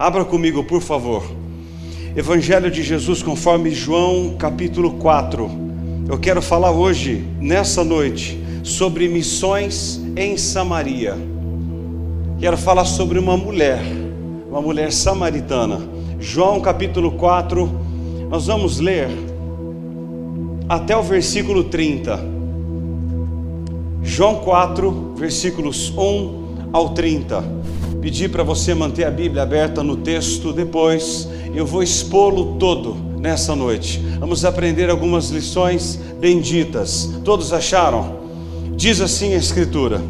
Abra comigo, por favor. Evangelho de Jesus conforme João, capítulo 4. Eu quero falar hoje, nessa noite, sobre missões em Samaria. Quero falar sobre uma mulher samaritana. João, capítulo 4, nós vamos ler até o versículo 30. João 4, versículos 1 ao 30. Pedir para você manter a Bíblia aberta no texto, depois eu vou expô-lo todo nessa noite. Vamos aprender algumas lições benditas. Todos acharam? Diz assim a Escritura: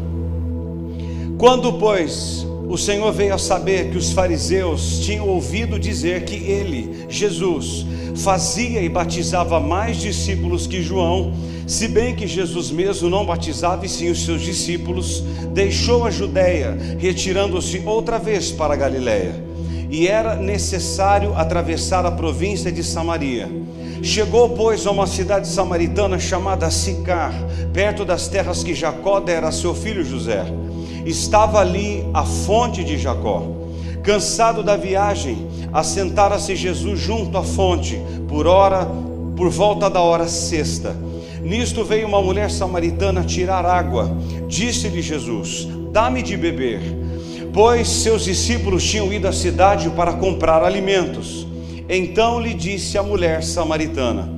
quando, pois, o Senhor veio a saber que os fariseus tinham ouvido dizer que ele, Jesus, fazia e batizava mais discípulos que João, se bem que Jesus mesmo não batizava e sim os seus discípulos, deixou a Judeia, retirando-se outra vez para a Galiléia. E era necessário atravessar a província de Samaria. Chegou, pois, a uma cidade samaritana chamada Sicar, perto das terras que Jacó dera a seu filho José. Estava ali a fonte de Jacó. Cansado da viagem, assentara-se Jesus junto à fonte, por volta da hora sexta. Nisto veio uma mulher samaritana tirar água. Disse-lhe Jesus: dá-me de beber. Pois seus discípulos tinham ido à cidade para comprar alimentos. Então lhe disse a mulher samaritana: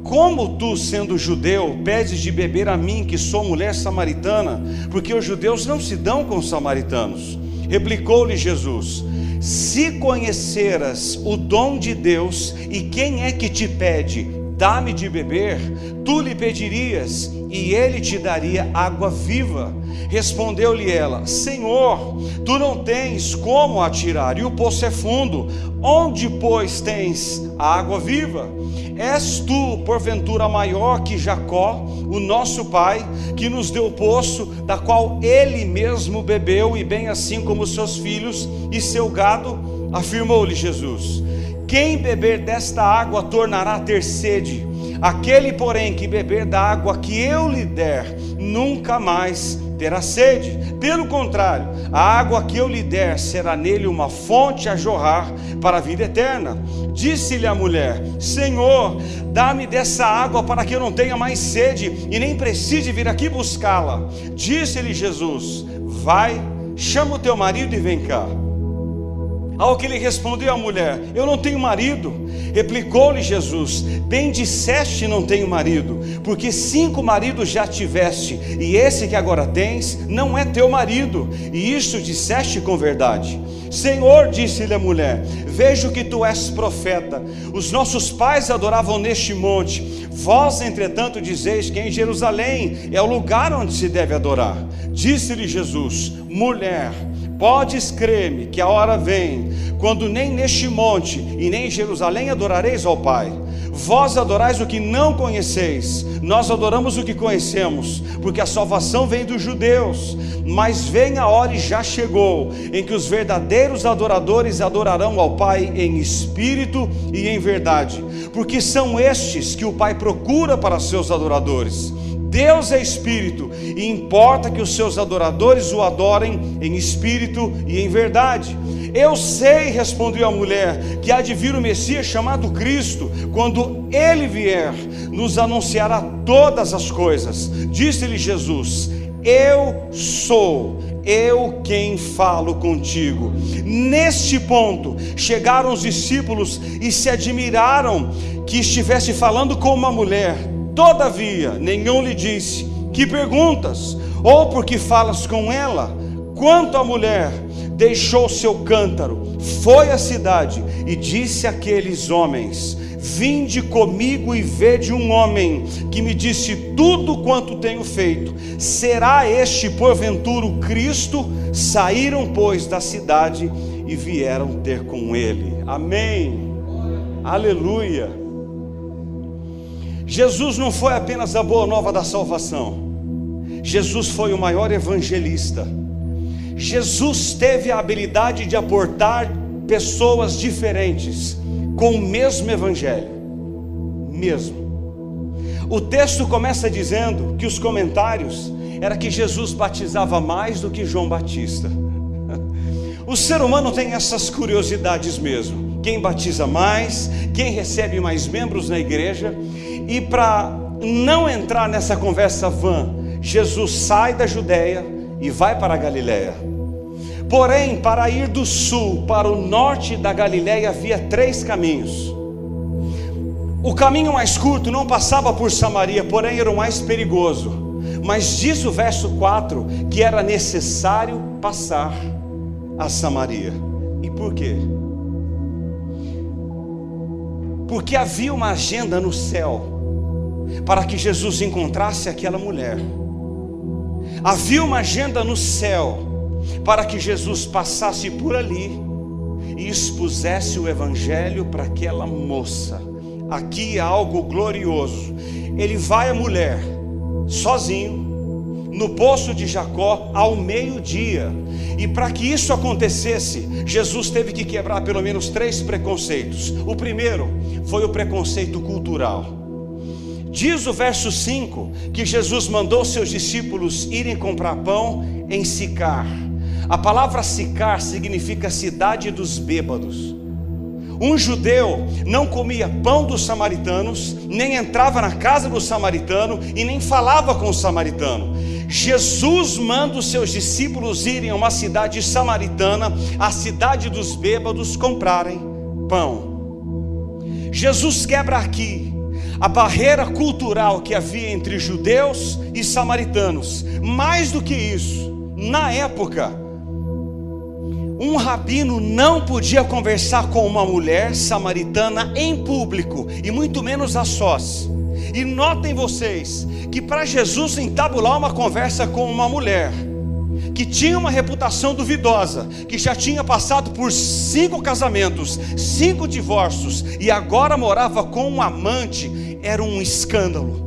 como tu, sendo judeu, pedes de beber a mim, que sou mulher samaritana? Porque os judeus não se dão com os samaritanos. Replicou-lhe Jesus: se conheceras o dom de Deus e quem é que te pede, dá-me de beber, tu lhe pedirias e ele te daria água viva. Respondeu-lhe ela: Senhor, tu não tens como a tirar, e o poço é fundo. Onde, pois, tens a água viva? És tu, porventura, maior que Jacó, o nosso pai, que nos deu o poço, da qual ele mesmo bebeu, e bem assim como seus filhos e seu gado? Afirmou-lhe Jesus: quem beber desta água tornará a ter sede. Aquele, porém, que beber da água que eu lhe der, nunca mais terá sede. Pelo contrário, a água que eu lhe der será nele uma fonte a jorrar para a vida eterna. Disse-lhe a mulher: Senhor, dá-me dessa água para que eu não tenha mais sede e nem precise vir aqui buscá-la. Disse-lhe Jesus: vai, chama o teu marido e vem cá. Ao que lhe respondeu a mulher: eu não tenho marido. Replicou-lhe Jesus: bem disseste, não tenho marido, porque 5 maridos já tiveste, e esse que agora tens não é teu marido, e isto disseste com verdade. Senhor, disse-lhe a mulher, vejo que tu és profeta. Os nossos pais adoravam neste monte, vós entretanto dizeis que em Jerusalém é o lugar onde se deve adorar. Disse-lhe Jesus: mulher, podes crer-me que a hora vem, quando nem neste monte e nem em Jerusalém adorareis ao Pai. Vós adorais o que não conheceis, nós adoramos o que conhecemos, porque a salvação vem dos judeus. Mas vem a hora, e já chegou, em que os verdadeiros adoradores adorarão ao Pai em espírito e em verdade, porque são estes que o Pai procura para seus adoradores. Deus é espírito, e importa que os seus adoradores o adorem em espírito e em verdade. Eu sei, respondeu a mulher, que há de vir o Messias chamado Cristo. Quando ele vier, nos anunciará todas as coisas. Disse-lhe Jesus: eu sou, eu quem falo contigo. Neste ponto chegaram os discípulos e se admiraram que estivesse falando com uma mulher. Todavia nenhum lhe disse: que perguntas? Ou porque falas com ela? Quanto à mulher, deixou seu cântaro, foi à cidade e disse àqueles homens: vinde comigo e vede um homem que me disse tudo quanto tenho feito. Será este porventura o Cristo? Saíram, pois, da cidade e vieram ter com ele. Amém. Aleluia. Jesus não foi apenas a boa nova da salvação. Jesus foi o maior evangelista. Jesus teve a habilidade de aportar pessoas diferentes com o mesmo evangelho. O texto começa dizendo que os comentários era que Jesus batizava mais do que João Batista. O ser humano tem essas curiosidades mesmo. Quem batiza mais, quem recebe mais membros na igreja. E para não entrar nessa conversa vã, Jesus sai da Judéia e vai para a Galiléia. Porém, para ir do sul para o norte da Galiléia havia 3 caminhos. O caminho mais curto não passava por Samaria, porém era o mais perigoso. Mas diz o verso 4 que era necessário passar a Samaria. E por quê? Porque havia uma agenda no céu para que Jesus encontrasse aquela mulher. Havia uma agenda no céu para que Jesus passasse por ali e expusesse o evangelho para aquela moça. Aqui há algo glorioso. Ele vai à mulher sozinho no poço de Jacó ao meio-dia. E para que isso acontecesse, Jesus teve que quebrar pelo menos 3 preconceitos. O primeiro foi o preconceito cultural. Diz o verso 5 que Jesus mandou seus discípulos irem comprar pão em Sicar. A palavra Sicar significa cidade dos bêbados. Um judeu não comia pão dos samaritanos, nem entrava na casa do samaritano e nem falava com o samaritano. Jesus manda os seus discípulos irem a uma cidade samaritana, a cidade dos bêbados, comprarem pão. Jesus quebra aqui a barreira cultural que havia entre judeus e samaritanos. Mais do que isso, na época, um rabino não podia conversar com uma mulher samaritana em público, e muito menos a sós. E notem vocês, que para Jesus entabular uma conversa com uma mulher, que tinha uma reputação duvidosa, que já tinha passado por 5 casamentos, 5 divórcios, e agora morava com um amante, era um escândalo.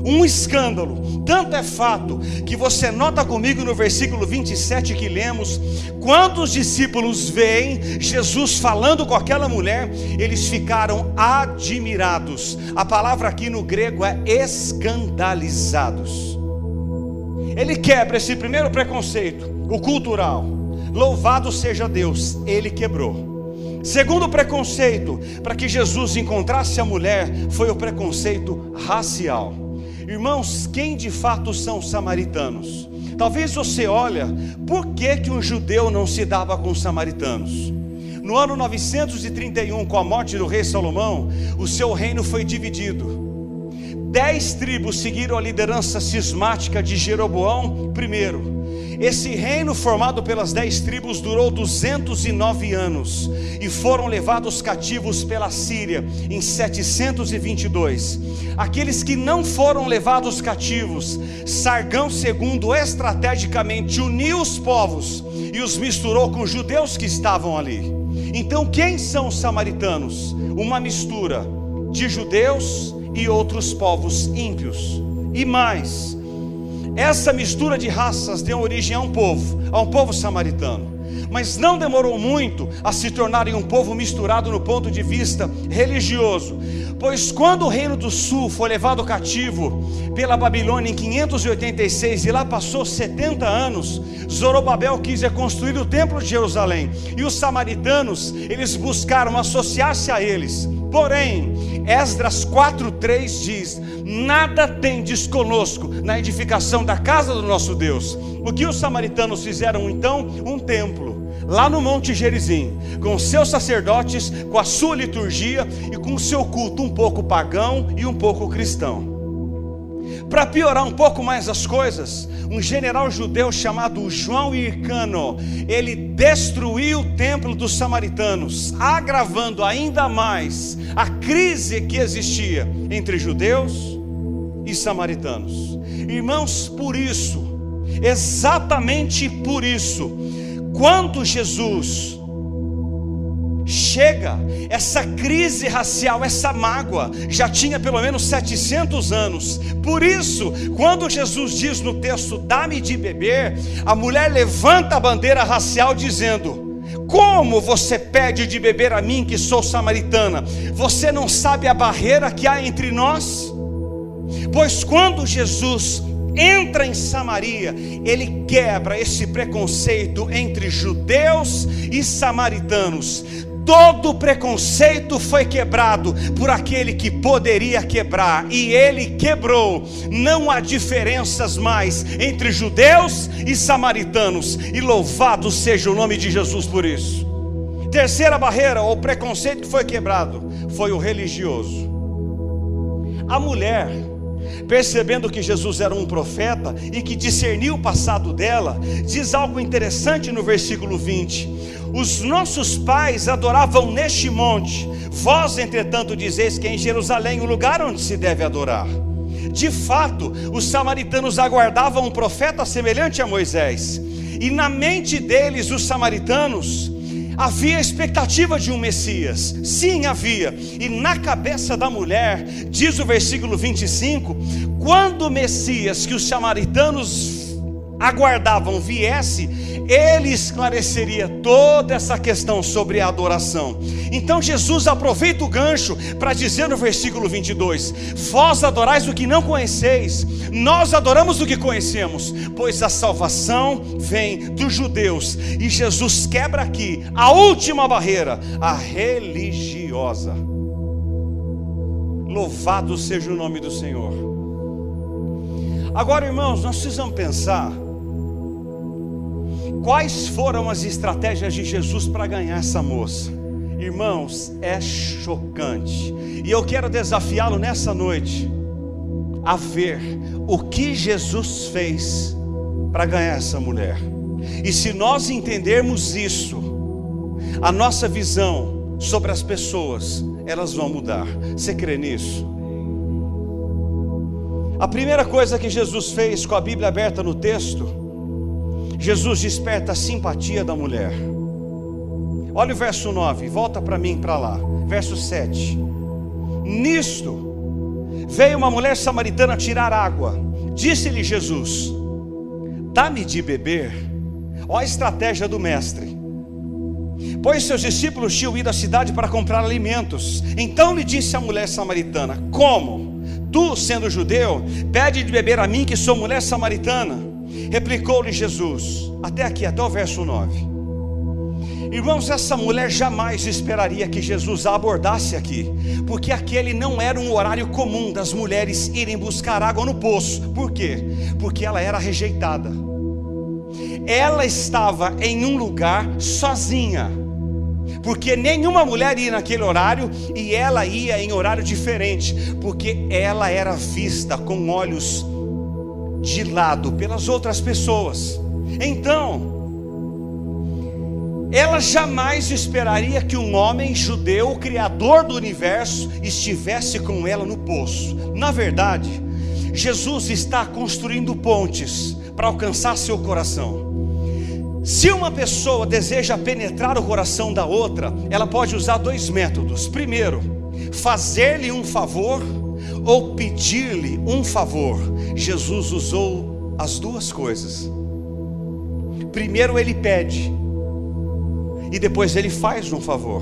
Um escândalo. Tanto é fato que você nota comigo no versículo 27 que lemos, quando os discípulos veem Jesus falando com aquela mulher, eles ficaram admirados. A palavra aqui no grego é escandalizados. Ele quebra esse primeiro preconceito, o cultural. Louvado seja Deus, ele quebrou. Segundo preconceito, para que Jesus encontrasse a mulher, foi o preconceito racial. Irmãos, quem de fato são os samaritanos? Talvez você olhe, por que um judeu não se dava com os samaritanos? No ano 931, com a morte do rei Salomão, o seu reino foi dividido. 10 tribos seguiram a liderança cismática de Jeroboão I. Esse reino formado pelas 10 tribos durou 209 anos e foram levados cativos pela Síria em 722. Aqueles que não foram levados cativos, Sargão II estrategicamente uniu os povos e os misturou com os judeus que estavam ali. Então quem são os samaritanos? Uma mistura de judeus e outros povos ímpios. E mais, essa mistura de raças deu origem a um povo samaritano. Mas não demorou muito a se tornarem um povo misturado no ponto de vista religioso, pois quando o reino do sul foi levado cativo pela Babilônia em 586 e lá passou 70 anos, Zorobabel quis reconstruir o templo de Jerusalém, e os samaritanos, eles buscaram associar-se a eles. Porém, Esdras 4:3 diz: nada tendes conosco na edificação da casa do nosso Deus. O que os samaritanos fizeram então? Um templo, lá no Monte Gerizim, com seus sacerdotes, com a sua liturgia e com o seu culto um pouco pagão e um pouco cristão. Para piorar um pouco mais as coisas, um general judeu chamado João Hircano, ele destruiu o templo dos samaritanos, agravando ainda mais a crise que existia entre judeus e samaritanos. Irmãos, por isso, exatamente por isso, quando Jesus chega, essa crise racial, essa mágoa, já tinha pelo menos 700 anos. Por isso, quando Jesus diz no texto, dá-me de beber, a mulher levanta a bandeira racial dizendo: como você pede de beber a mim que sou samaritana? Você não sabe a barreira que há entre nós? Pois quando Jesus entra em Samaria, ele quebra esse preconceito entre judeus e samaritanos. Todo preconceito foi quebrado por aquele que poderia quebrar, e ele quebrou. Não há diferenças mais entre judeus e samaritanos, e louvado seja o nome de Jesus por isso. Terceira barreira ou preconceito que foi quebrado foi o religioso. A mulher, percebendo que Jesus era um profeta e que discerniu o passado dela, diz algo interessante no versículo 20: os nossos pais adoravam neste monte, vós entretanto dizeis que é em Jerusalém o lugar onde se deve adorar. De fato, os samaritanos aguardavam um profeta semelhante a Moisés, e na mente deles, os samaritanos, havia expectativa de um Messias. Sim, havia. E na cabeça da mulher, diz o versículo 25, quando o Messias que os samaritanos aguardavam viesse, ele esclareceria toda essa questão sobre a adoração. Então Jesus aproveita o gancho para dizer no versículo 22, vós adorais o que não conheceis, nós adoramos o que conhecemos, pois a salvação vem dos judeus. E Jesus quebra aqui a última barreira, a religiosa. Louvado seja o nome do Senhor. Agora, irmãos, nós precisamos pensar quais foram as estratégias de Jesus para ganhar essa moça. Irmãos, é chocante. E eu quero desafiá-lo nessa noite a ver o que Jesus fez para ganhar essa mulher. E se nós entendermos isso, a nossa visão sobre as pessoas, elas vão mudar. Você crê nisso? A primeira coisa que Jesus fez, com a Bíblia aberta no texto, Jesus desperta a simpatia da mulher. Olha o verso 9, volta para mim, para lá. Verso 7. Nisto veio uma mulher samaritana tirar água. Disse-lhe Jesus: dá-me de beber. Olha a estratégia do mestre. Pois seus discípulos tinham ido à cidade para comprar alimentos. Então lhe disse a mulher samaritana: como? Tu, sendo judeu, pede de beber a mim, que sou mulher samaritana? Replicou-lhe Jesus, até aqui, até o verso 9. Irmãos, essa mulher jamais esperaria que Jesus a abordasse aqui, porque aquele não era um horário comum das mulheres irem buscar água no poço. Por quê? Porque ela era rejeitada. Ela estava em um lugar sozinha, porque nenhuma mulher ia naquele horário, e ela ia em horário diferente, porque ela era vista com olhos de lado pelas outras pessoas. Então, ela jamais esperaria que um homem judeu, o criador do universo, estivesse com ela no poço. Na verdade, Jesus está construindo pontes para alcançar seu coração. Se uma pessoa deseja penetrar o coração da outra, ela pode usar dois métodos. Primeiro, fazer-lhe um favor ou pedir-lhe um favor. Jesus usou as duas coisas. Primeiro ele pede, e depois ele faz um favor.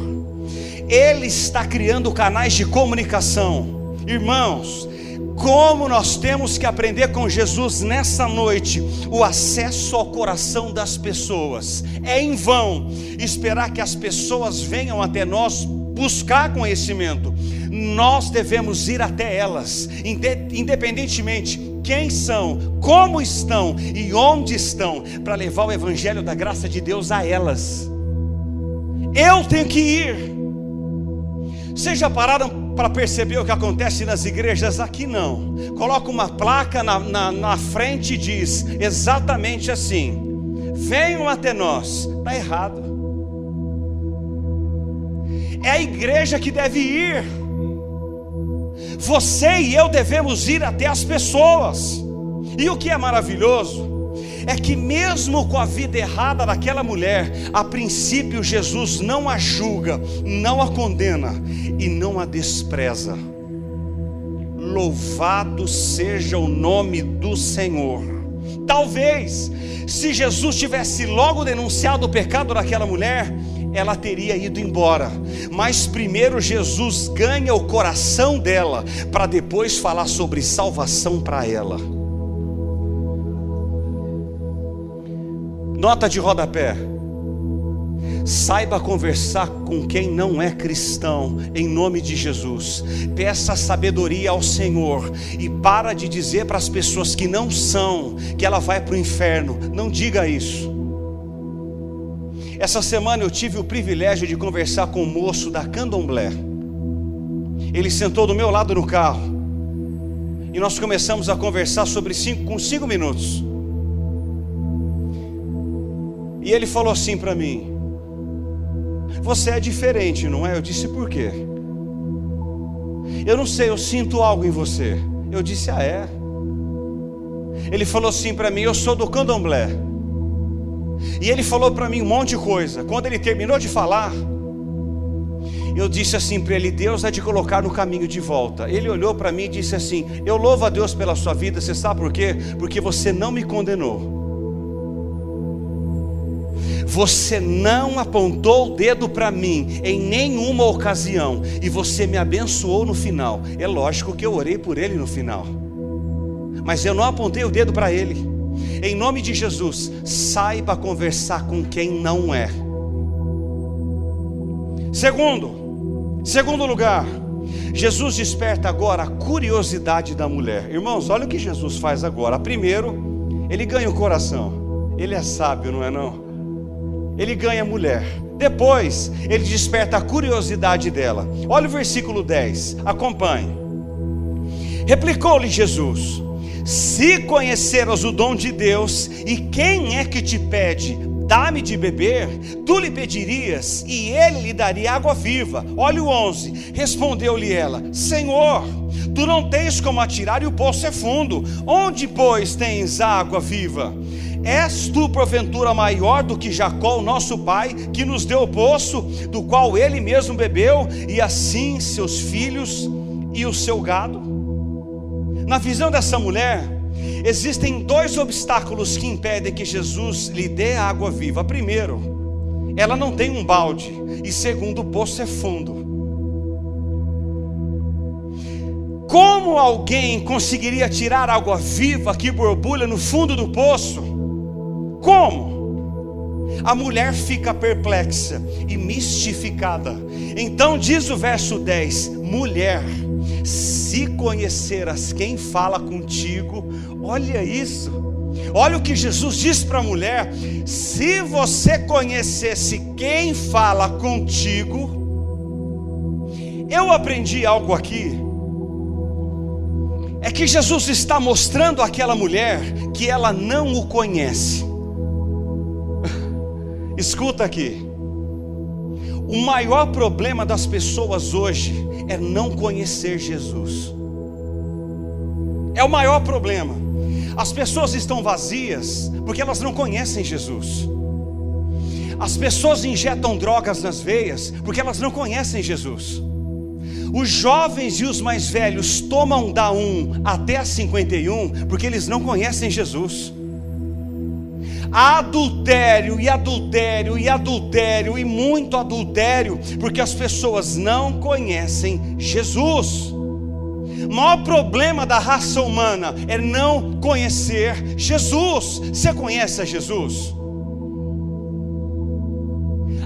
Ele está criando canais de comunicação. Irmãos, como nós temos que aprender com Jesus nessa noite o acesso ao coração das pessoas. É em vão esperar que as pessoas venham até nós buscar conhecimento. Nós devemos ir até elas, independentemente quem são, como estão e onde estão, para levar o evangelho da graça de Deus a elas. Eu tenho que ir. Vocês já pararam para perceber o que acontece nas igrejas? Aqui não. Coloca uma placa na frente e diz exatamente assim: venham até nós. Está errado. É a igreja que deve ir. Você e eu devemos ir até as pessoas. E o que é maravilhoso é que mesmo com a vida errada daquela mulher, a princípio Jesus não a julga, não a condena e não a despreza. Louvado seja o nome do Senhor. Talvez, se Jesus tivesse logo denunciado o pecado daquela mulher, ela teria ido embora. Mas primeiro Jesus ganha o coração dela, para depois falar sobre salvação para ela. Nota de rodapé: saiba conversar com quem não é cristão, em nome de Jesus. Peça sabedoria ao Senhor e para de dizer para as pessoas que não são, que ela vai para o inferno. Não diga isso. Essa semana eu tive o privilégio de conversar com um moço da Candomblé. Ele sentou do meu lado no carro e nós começamos a conversar com 5 minutos. E ele falou assim para mim: você é diferente, não é? Eu disse: por quê? Eu não sei, eu sinto algo em você. Eu disse: ah, é? Ele falou assim para mim: eu sou do Candomblé. E ele falou para mim um monte de coisa. Quando ele terminou de falar, eu disse assim para ele: Deus vai te colocar no caminho de volta. Ele olhou para mim e disse assim: eu louvo a Deus pela sua vida. Você sabe por quê? Porque você não me condenou. Você não apontou o dedo para mim em nenhuma ocasião, e você me abençoou no final. É lógico que eu orei por ele no final, mas eu não apontei o dedo para ele. Em nome de Jesus, saiba conversar com quem não é. Segundo lugar, Jesus desperta agora a curiosidade da mulher. Irmãos, olha o que Jesus faz agora. Primeiro, ele ganha o coração. Ele é sábio, não é não? Ele ganha a mulher. Depois, ele desperta a curiosidade dela. Olha o versículo 10, acompanhe. Replicou-lhe Jesus: se conheceras o dom de Deus, e quem é que te pede, dá-me de beber, tu lhe pedirias, e ele lhe daria água viva. Olha o 11, respondeu-lhe ela: Senhor, tu não tens como atirar e o poço é fundo, onde pois tens água viva? És tu porventura maior do que Jacó, nosso pai, que nos deu o poço, do qual ele mesmo bebeu, e assim seus filhos e o seu gado? Na visão dessa mulher, existem 2 obstáculos que impedem que Jesus lhe dê a água viva. Primeiro, ela não tem um balde, e segundo, o poço é fundo. Como alguém conseguiria tirar água viva que borbulha no fundo do poço? Como? A mulher fica perplexa e mistificada. Então diz o verso 10: mulher, se conheceras quem fala contigo. Olha isso, olha o que Jesus diz para a mulher: se você conhecesse quem fala contigo. Eu aprendi algo aqui, é que Jesus está mostrando àquela mulher que ela não o conhece. Escuta aqui, o maior problema das pessoas hoje é não conhecer Jesus. É o maior problema. As pessoas estão vazias porque elas não conhecem Jesus. As pessoas injetam drogas nas veias porque elas não conhecem Jesus. Os jovens e os mais velhos tomam da 1 até a 51 porque eles não conhecem Jesus. Há adultério e adultério e adultério e muito adultério porque as pessoas não conhecem Jesus. O maior problema da raça humana é não conhecer Jesus. Você conhece a Jesus?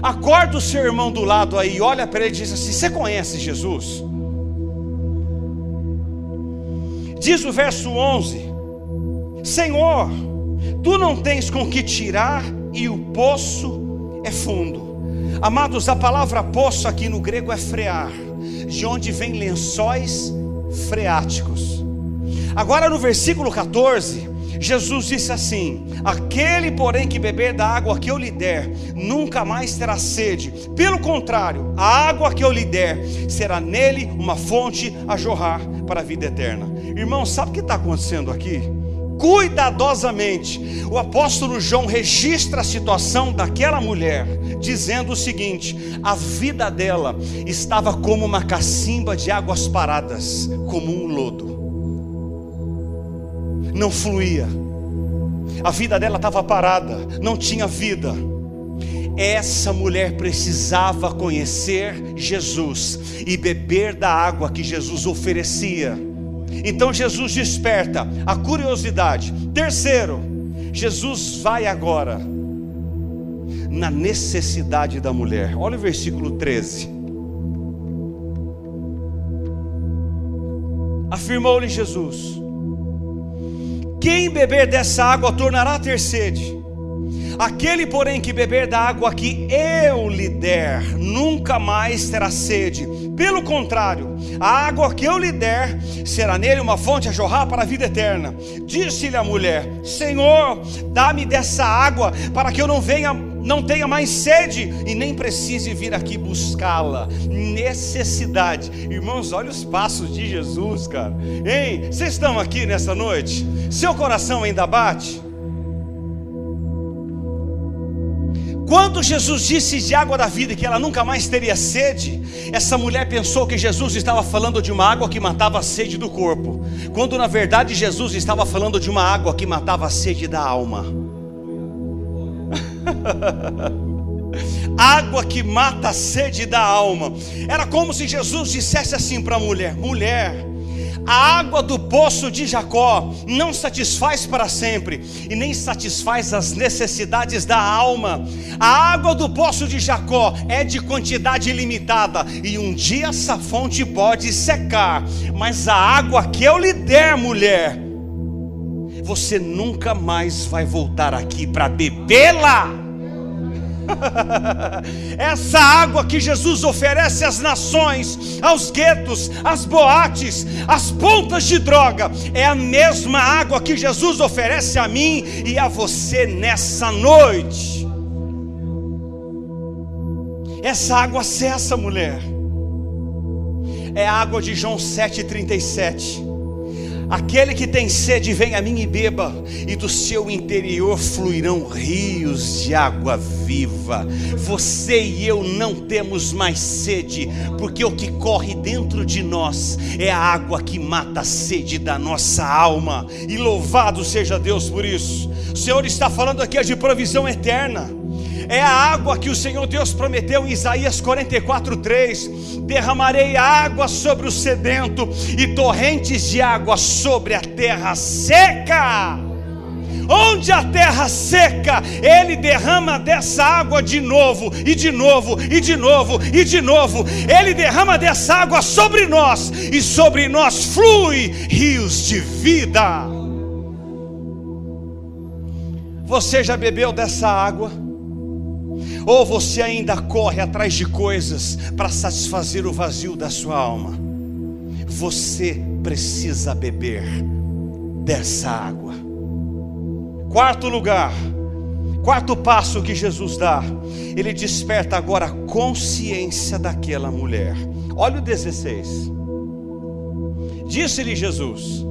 Acorda o seu irmão do lado aí, olha para ele e diz assim: você conhece Jesus? Diz o verso 11: Senhor, tu não tens com que tirar e o poço é fundo. Amados, a palavra poço aqui no grego é frear, de onde vem lençóis freáticos. Agora no versículo 14, Jesus disse assim: aquele porém que beber da água que eu lhe der, nunca mais terá sede. Pelo contrário, a água que eu lhe der, será nele uma fonte a jorrar para a vida eterna. Irmão, sabe o que está acontecendo aqui? Cuidadosamente, o apóstolo João registra a situação daquela mulher, dizendo o seguinte: a vida dela estava como uma cacimba de águas paradas, como um lodo, não fluía. A vida dela estava parada, não tinha vida. Essa mulher precisava conhecer Jesus e beber da água que Jesus oferecia. Então Jesus desperta a curiosidade. Terceiro, Jesus vai agora na necessidade da mulher. Olha o versículo 13. Afirmou-lhe Jesus: quem beber dessa água tornará a ter sede. Aquele, porém, que beber da água que eu lhe der, nunca mais terá sede. Pelo contrário, a água que eu lhe der será nele uma fonte a jorrar para a vida eterna. Disse-lhe a mulher: Senhor, dá-me dessa água, para que eu não tenha mais sede e nem precise vir aqui buscá-la. Necessidade. Irmãos, olha os passos de Jesus, cara. Hein? Vocês estão aqui nessa noite? Seu coração ainda bate? Quando Jesus disse de água da vida, que ela nunca mais teria sede, essa mulher pensou que Jesus estava falando de uma água que matava a sede do corpo, quando na verdade Jesus estava falando de uma água que matava a sede da alma. Água que mata a sede da alma. Era como se Jesus dissesse assim para a mulher: mulher, a água do poço de Jacó não satisfaz para sempre, e nem satisfaz as necessidades da alma. A água do poço de Jacó é de quantidade limitada, e um dia essa fonte pode secar. Mas a água que eu lhe der, mulher, você nunca mais vai voltar aqui para bebê-la. Essa água que Jesus oferece às nações, aos guetos, às boates, às pontas de droga, é a mesma água que Jesus oferece a mim e a você nessa noite. Essa água cessa, mulher. É a água de João 7,37. Aquele que tem sede, vem a mim e beba, e do seu interior fluirão rios de água viva. Você e eu não temos mais sede, porque o que corre dentro de nós é a água que mata a sede da nossa alma. E louvado seja Deus por isso. O Senhor está falando aqui de provisão eterna. É a água que o Senhor Deus prometeu em Isaías 44:3: derramarei água sobre o sedento e torrentes de água sobre a terra seca. Onde a terra seca, Ele derrama dessa água de novo, e de novo, e de novo, e de novo. Ele derrama dessa água sobre nós, e sobre nós flui rios de vida. Você já bebeu dessa água? Ou você ainda corre atrás de coisas para satisfazer o vazio da sua alma? Você precisa beber dessa água. Quarto lugar, quarto passo que Jesus dá, Ele desperta agora a consciência daquela mulher. Olha o 16. Disse-lhe Jesus: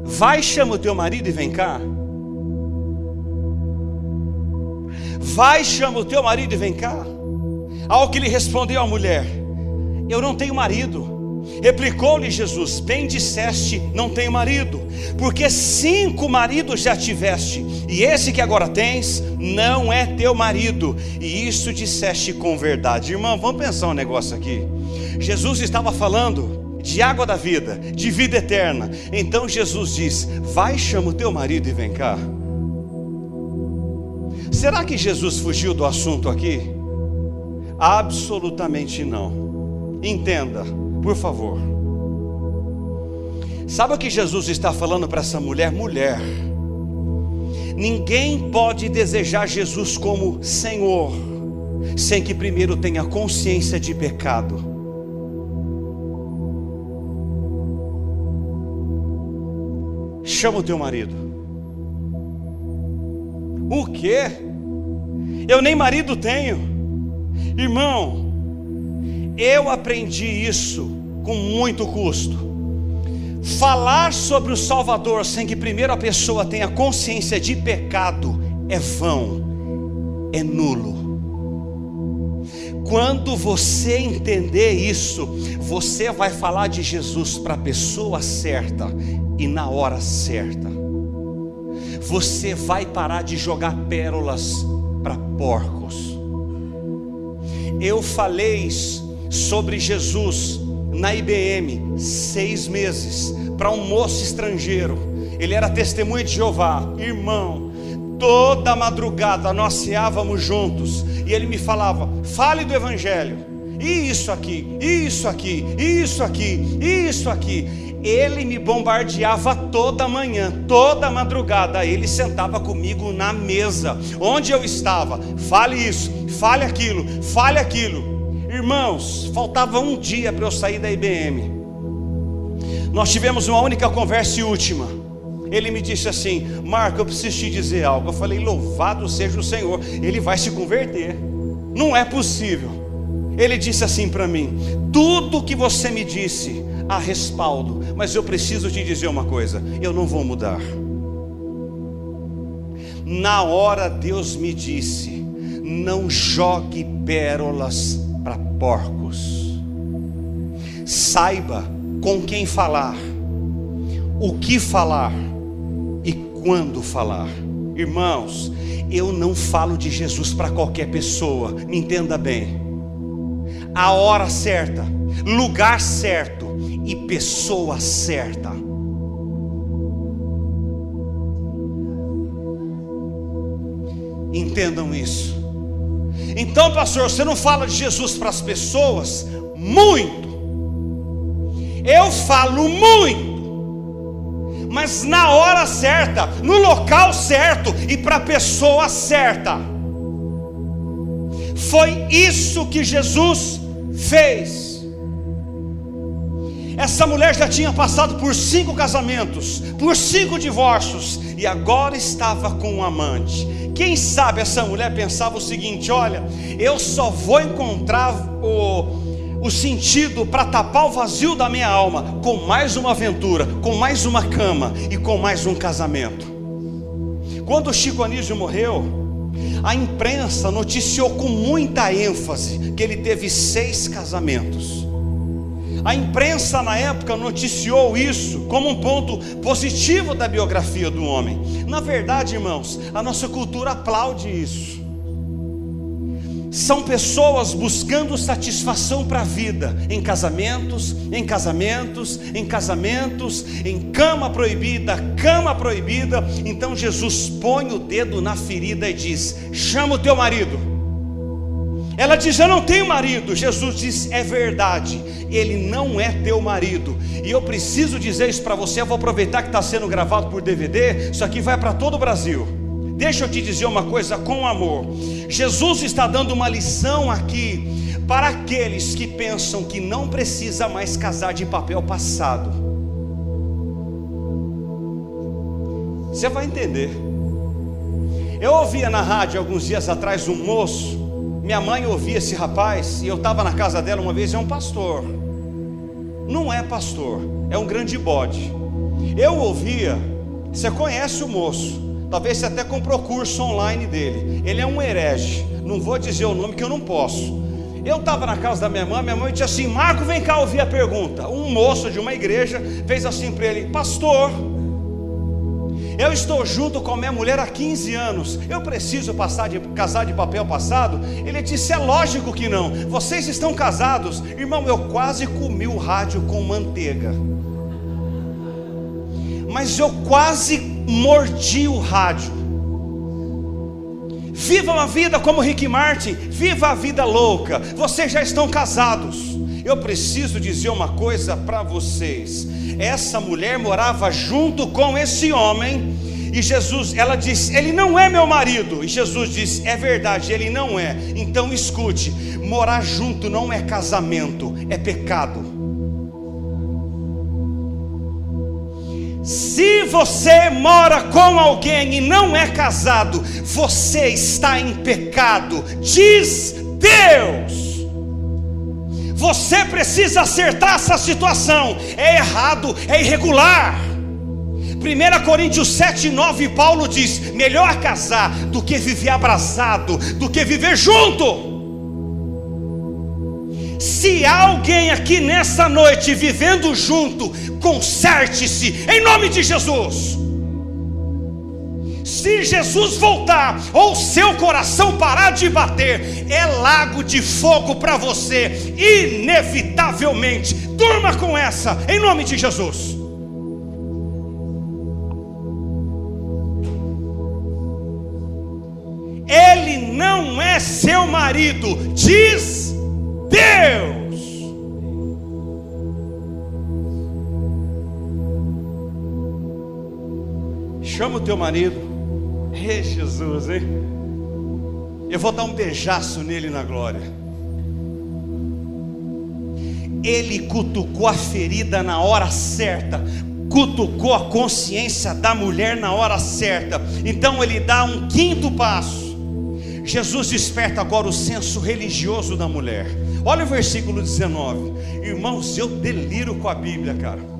vai, chama o teu marido e vem cá. Vai, chama o teu marido e vem cá. Ao que lhe respondeu a mulher: eu não tenho marido. Replicou-lhe Jesus: bem disseste, não tenho marido, porque 5 maridos já tiveste, e esse que agora tens não é teu marido, e isso disseste com verdade. Irmão, vamos pensar um negócio aqui. Jesus estava falando de água da vida, de vida eterna. Então Jesus diz: vai, chama o teu marido e vem cá. Será que Jesus fugiu do assunto aqui? Absolutamente não. Entenda, por favor. Sabe o que Jesus está falando para essa mulher? Mulher, ninguém pode desejar Jesus como Senhor sem que primeiro tenha consciência de pecado. Chama o teu marido. O quê? Eu nem marido tenho. Irmão, eu aprendi isso com muito custo. Falar sobre o Salvador sem que primeiro a pessoa tenha consciência de pecado é vão, é nulo. Quando você entender isso, você vai falar de Jesus para a pessoa certa e na hora certa. Você vai parar de jogar pérolas para porcos. Eu falei sobre Jesus na IBM 6 meses para um moço estrangeiro. Ele era testemunha de Jeová. Irmão, Toda madrugada nós ceávamos juntos, e ele me falava: fale do Evangelho, e isso aqui, isso aqui, isso aqui, isso aqui. Ele me bombardeava toda manhã, toda madrugada. Ele sentava comigo na mesa, onde eu estava: fale isso, fale aquilo, fale aquilo. Irmãos, faltava um dia para eu sair da IBM. Nós tivemos uma única conversa e última. Ele me disse assim: Marco, eu preciso te dizer algo. Eu falei: louvado seja o Senhor, ele vai se converter, não é possível. Ele disse assim para mim: tudo que você me disse há respaldo, mas eu preciso te dizer uma coisa: eu não vou mudar. Na hora Deus me disse: não jogue pérolas para porcos. Saiba com quem falar, o que falar e quando falar. Irmãos, eu não falo de Jesus para qualquer pessoa, me entenda bem. A hora certa, lugar certo e pessoa certa. Entendam isso. Então, pastor, você não fala de Jesus para as pessoas? Muito. Eu falo muito, mas na hora certa, no local certo e para a pessoa certa. Foi isso que Jesus fez. Essa mulher já tinha passado por 5 casamentos, por 5 divórcios, e agora estava com um amante. Quem sabe essa mulher pensava o seguinte: olha, eu só vou encontrar o sentido para tapar o vazio da minha alma com mais uma aventura, com mais uma cama e com mais um casamento. Quando o Chico Anísio morreu, a imprensa noticiou com muita ênfase que ele teve 6 casamentos. A imprensa na época noticiou isso como um ponto positivo da biografia do homem. Na verdade, irmãos, a nossa cultura aplaude isso. São pessoas buscando satisfação para a vida, em casamentos, em casamentos, em casamentos, em cama proibida. Então Jesus põe o dedo na ferida e diz: chama o teu marido. Ela diz: eu não tenho marido. Jesus diz: é verdade, ele não é teu marido. E eu preciso dizer isso para você. Eu vou aproveitar que está sendo gravado por DVD. Isso aqui vai para todo o Brasil. Deixa eu te dizer uma coisa com amor. Jesus está dando uma lição aqui para aqueles que pensam que não precisa mais casar de papel passado. Você vai entender. Eu ouvia na rádio alguns dias atrás um moço. Minha mãe ouvia esse rapaz, e eu estava na casa dela uma vez. É um pastor. Não é pastor, é um grande bode. Eu ouvia. Você conhece o moço, talvez você até comprou curso online dele. Ele é um herege, não vou dizer o nome que eu não posso. Eu estava na casa da minha mãe disse assim: Marco, vem cá ouvir a pergunta. Um moço de uma igreja fez assim para ele: pastor, eu estou junto com a minha mulher há 15 anos, eu preciso casar de papel passado? Ele disse: é lógico que não, vocês estão casados. Irmão, eu quase comi o rádio com manteiga, mas eu quase mordi o rádio. Vivam a vida como Rick Martin, viva a vida louca. Vocês já estão casados. Eu preciso dizer uma coisa para vocês. Essa mulher morava junto com esse homem, e ela disse: ele não é meu marido. E Jesus disse: é verdade, ele não é. Então escute, morar junto não é casamento, é pecado. Se você mora com alguém e não é casado, você está em pecado, diz Deus. Você precisa acertar essa situação. É errado, é irregular. 1 Coríntios 7:9, Paulo diz: melhor casar do que viver abraçado, do que viver junto. Se há alguém aqui nessa noite vivendo junto, conserte-se em nome de Jesus. Se Jesus voltar, ou seu coração parar de bater, é lago de fogo para você, inevitavelmente. Durma com essa, em nome de Jesus. não é seu marido, diz Deus. Chama o teu marido. Ei, Jesus, hein? Eu vou dar um beijaço nele na glória. Ele cutucou a ferida na hora certa, cutucou a consciência da mulher na hora certa. Então ele dá um quinto passo. Jesus desperta agora o senso religioso da mulher. Olha o versículo 19. Irmãos, eu deliro com a Bíblia, cara.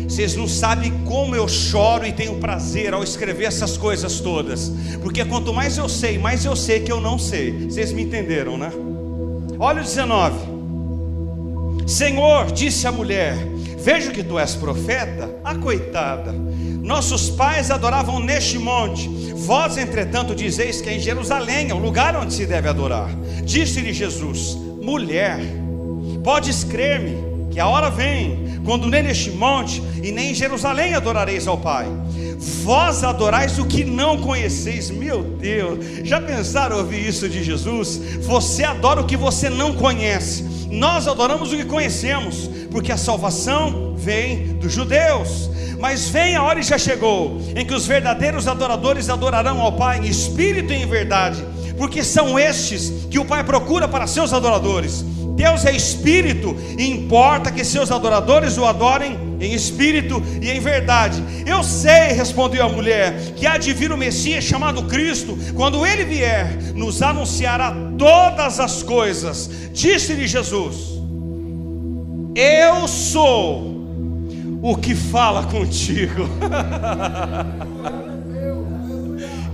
Vocês não sabem como eu choro e tenho prazer ao escrever essas coisas todas, porque quanto mais eu sei que eu não sei. Vocês me entenderam, né? Olha o 19. Senhor, disse a mulher, vejo que tu és profeta. Ah, coitada, nossos pais adoravam neste monte, vós entretanto dizeis que é em Jerusalém é o lugar onde se deve adorar. Disse-lhe Jesus, mulher, podes crer-me que a hora vem, quando nem neste monte e nem em Jerusalém adorareis ao Pai. Vós adorais o que não conheceis. Meu Deus, já pensaram ouvir isso de Jesus? Você adora o que você não conhece. Nós adoramos o que conhecemos, porque a salvação vem dos judeus. Mas vem a hora e já chegou, em que os verdadeiros adoradores adorarão ao Pai em espírito e em verdade, porque são estes que o Pai procura para seus adoradores. Deus é espírito e importa que seus adoradores o adorem em espírito e em verdade. Eu sei, respondeu a mulher, que há de vir o Messias chamado Cristo. Quando ele vier, nos anunciará todas as coisas. Disse-lhe Jesus, eu sou o que fala contigo.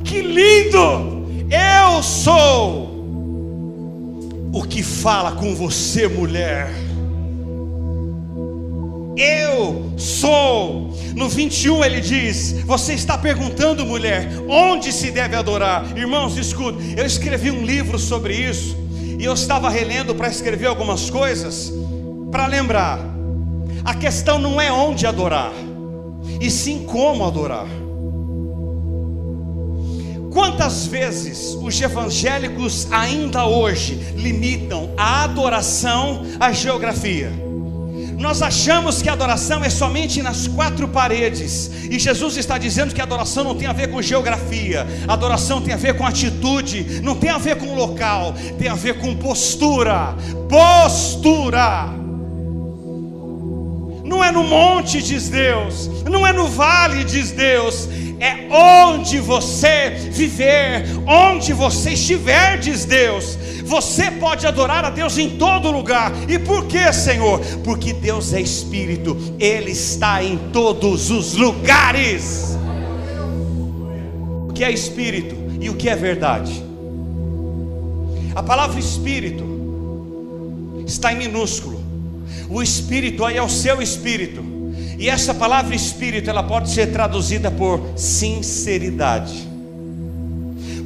Que lindo! Eu sou o que fala com você, mulher. Eu sou. No 21 ele diz, você está perguntando, mulher, onde se deve adorar? Irmãos, escuta, eu escrevi um livro sobre isso, e eu estava relendo para escrever algumas coisas, para lembrar, a questão não é onde adorar, e sim como adorar. Quantas vezes os evangélicos ainda hoje limitam a adoração à geografia? Nós achamos que a adoração é somente nas quatro paredes, e Jesus está dizendo que a adoração não tem a ver com geografia, a adoração tem a ver com atitude, não tem a ver com local, tem a ver com postura. Postura. Não é no monte, diz Deus, não é no vale, diz Deus, é onde você viver, onde você estiver, diz Deus. Você pode adorar a Deus em todo lugar. E por que, Senhor? Porque Deus é Espírito, Ele está em todos os lugares. O que é Espírito e o que é verdade? A palavra Espírito está em minúsculo. O Espírito aí é o seu Espírito. E essa palavra Espírito, ela pode ser traduzida por sinceridade.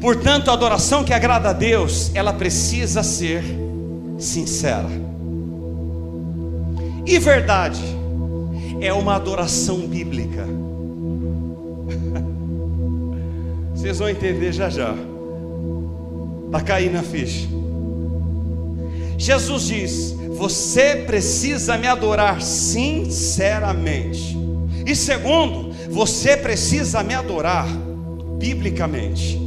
Portanto, a adoração que agrada a Deus, ela precisa ser sincera. E verdade é uma adoração bíblica. Vocês vão entender já já. Está caindo a ficha. Jesus diz, você precisa me adorar sinceramente. E segundo, você precisa me adorar biblicamente.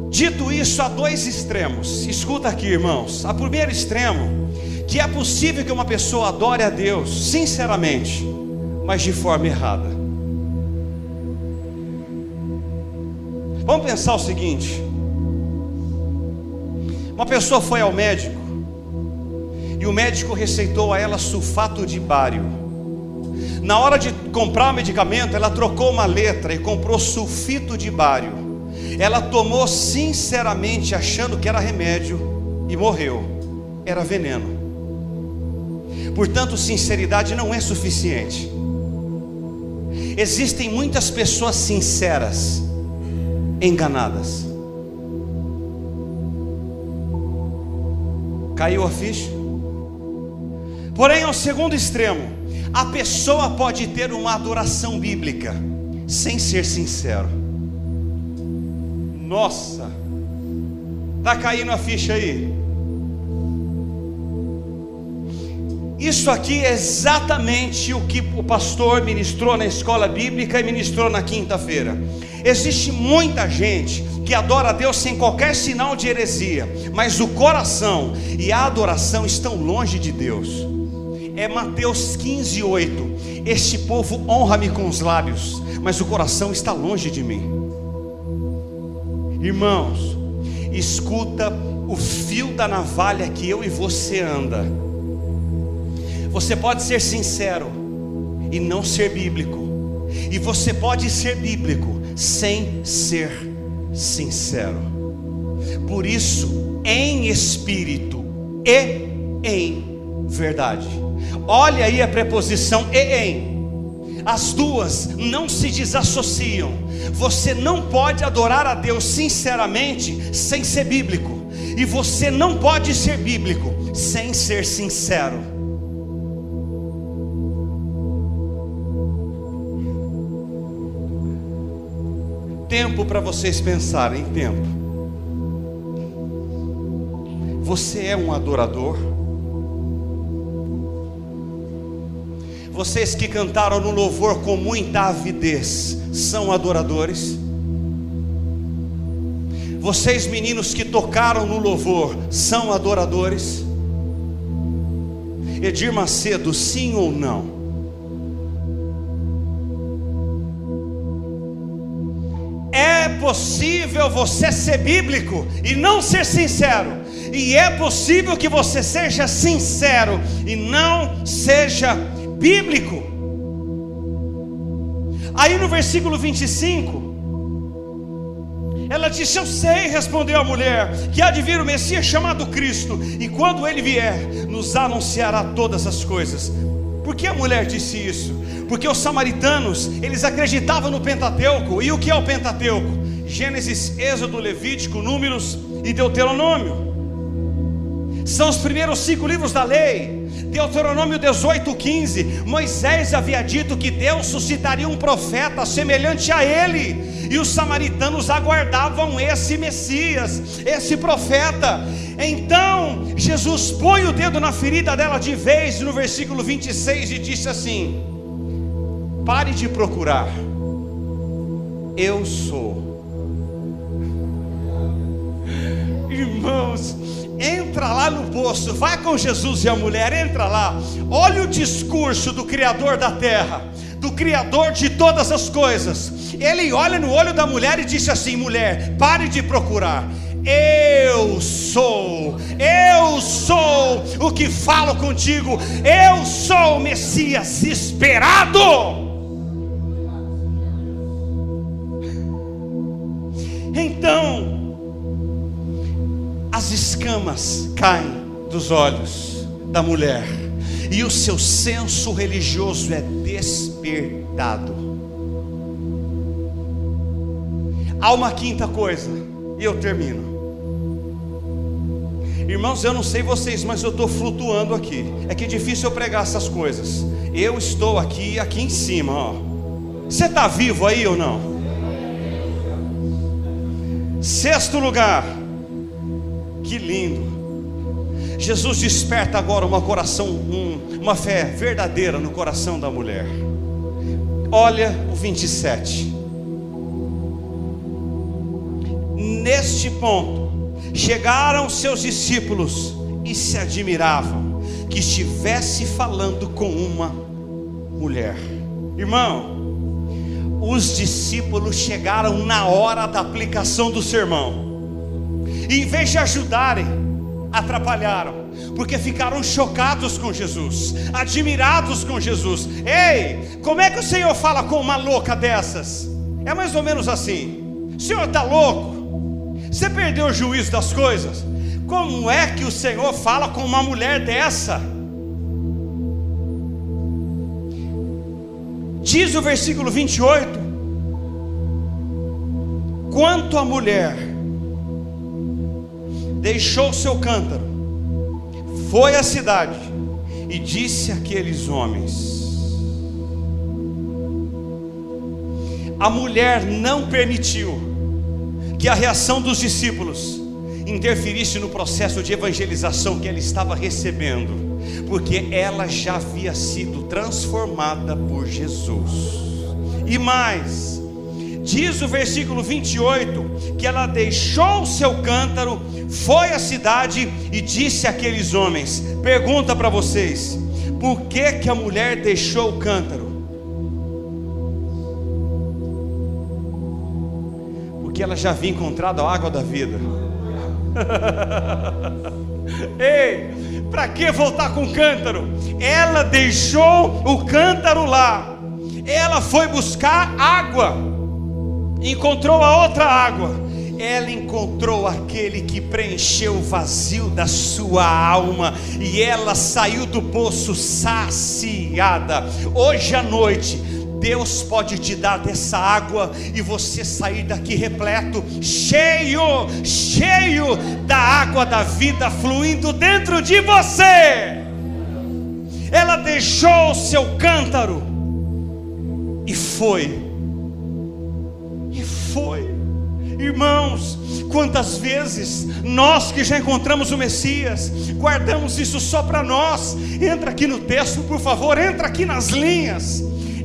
Dito isso, há dois extremos. Escuta aqui, irmãos. O primeiro extremo, que é possível que uma pessoa adore a Deus sinceramente, mas de forma errada. Vamos pensar o seguinte: uma pessoa foi ao médico, e o médico receitou a ela sulfato de bário. Na hora de comprar o medicamento, ela trocou uma letra e comprou sulfito de bário. Ela tomou sinceramente, achando que era remédio, e morreu. Era veneno. Portanto, sinceridade não é suficiente. Existem muitas pessoas sinceras enganadas. Caiu a ficha? Porém, ao segundo extremo, a pessoa pode ter uma adoração bíblica sem ser sincero. Nossa, Está caindo a ficha aí? Isso aqui é exatamente o que o pastor ministrou na escola bíblica e ministrou na quinta-feira. Existe muita gente que adora a Deus sem qualquer sinal de heresia, mas o coração e a adoração estão longe de Deus. É Mateus 15:8. Este povo honra-me com os lábios, mas o coração está longe de mim. Irmãos, escuta o fio da navalha que eu e você anda. Você pode ser sincero e não ser bíblico, e você pode ser bíblico sem ser sincero. Por isso, em espírito e em verdade. Olha aí a preposição e em. As duas não se desassociam. Você não pode adorar a Deus sinceramente sem ser bíblico, e você não pode ser bíblico sem ser sincero. Tempo para vocês pensarem, tempo. Você é um adorador? Vocês que cantaram no louvor com muita avidez, são adoradores? Vocês meninos que tocaram no louvor, são adoradores? Edir Macedo, sim ou não? É possível você ser bíblico e não ser sincero, e é possível que você seja sincero e não seja bíblico. Aí no versículo 25, ela disse: eu sei, respondeu a mulher, que há de vir o Messias chamado Cristo, e quando ele vier, nos anunciará todas as coisas. Por que a mulher disse isso? Porque os samaritanos, eles acreditavam no Pentateuco. E o que é o Pentateuco? Gênesis, Êxodo, Levítico, Números e Deuteronômio. São os primeiros 5 livros da lei. Deuteronômio 18:15. Moisés havia dito que Deus suscitaria um profeta semelhante a ele, e os samaritanos aguardavam esse Messias, esse profeta. Então Jesus põe o dedo na ferida dela de vez no versículo 26 e disse assim: pare de procurar, eu sou. Irmãos, entra lá no poço, vai com Jesus e a mulher, entra lá, olha o discurso do Criador da terra, do Criador de todas as coisas. Ele olha no olho da mulher e disse assim: mulher, pare de procurar, eu sou o que falo contigo, eu sou o Messias esperado. Então as escamas caem dos olhos da mulher, e o seu senso religioso é despertado. Há uma quinta coisa, e eu termino. Irmãos, eu não sei vocês, mas eu estou flutuando aqui. É que é difícil eu pregar essas coisas. Eu estou aqui em cima, ó. Você está vivo aí ou não? Sexto lugar. Que lindo. Jesus desperta agora uma fé verdadeira no coração da mulher. Olha o 27. Neste ponto chegaram seus discípulos e se admiravam que estivesse falando com uma mulher. Irmão, os discípulos chegaram na hora da aplicação do sermão, e em vez de ajudarem, atrapalharam, porque ficaram chocados com Jesus, admirados com Jesus. Ei, como é que o Senhor fala com uma louca dessas? É mais ou menos assim: o Senhor está louco? Você perdeu o juízo das coisas? Como é que o Senhor fala com uma mulher dessa? Diz o versículo 28: quanto a mulher deixou seu cântaro, foi à cidade e disse àqueles homens. A mulher não permitiu que a reação dos discípulos interferisse no processo de evangelização que ela estava recebendo, porque ela já havia sido transformada por Jesus. E mais, diz o versículo 28, que ela deixou o seu cântaro, foi à cidade e disse àqueles homens. Pergunta para vocês: por que a mulher deixou o cântaro? Porque ela já havia encontrado a água da vida. Ei, para que voltar com o cântaro? Ela deixou o cântaro lá, ela foi buscar água, encontrou a outra água, ela encontrou aquele que preencheu o vazio da sua alma, e ela saiu do poço saciada. Hoje à noite Deus pode te dar dessa água e você sair daqui repleto, cheio da água da vida fluindo dentro de você. Ela deixou o seu cântaro e foi. Irmãos, quantas vezes nós que já encontramos o Messias, guardamos isso só para nós? Entra aqui no texto, por favor, entra aqui nas linhas.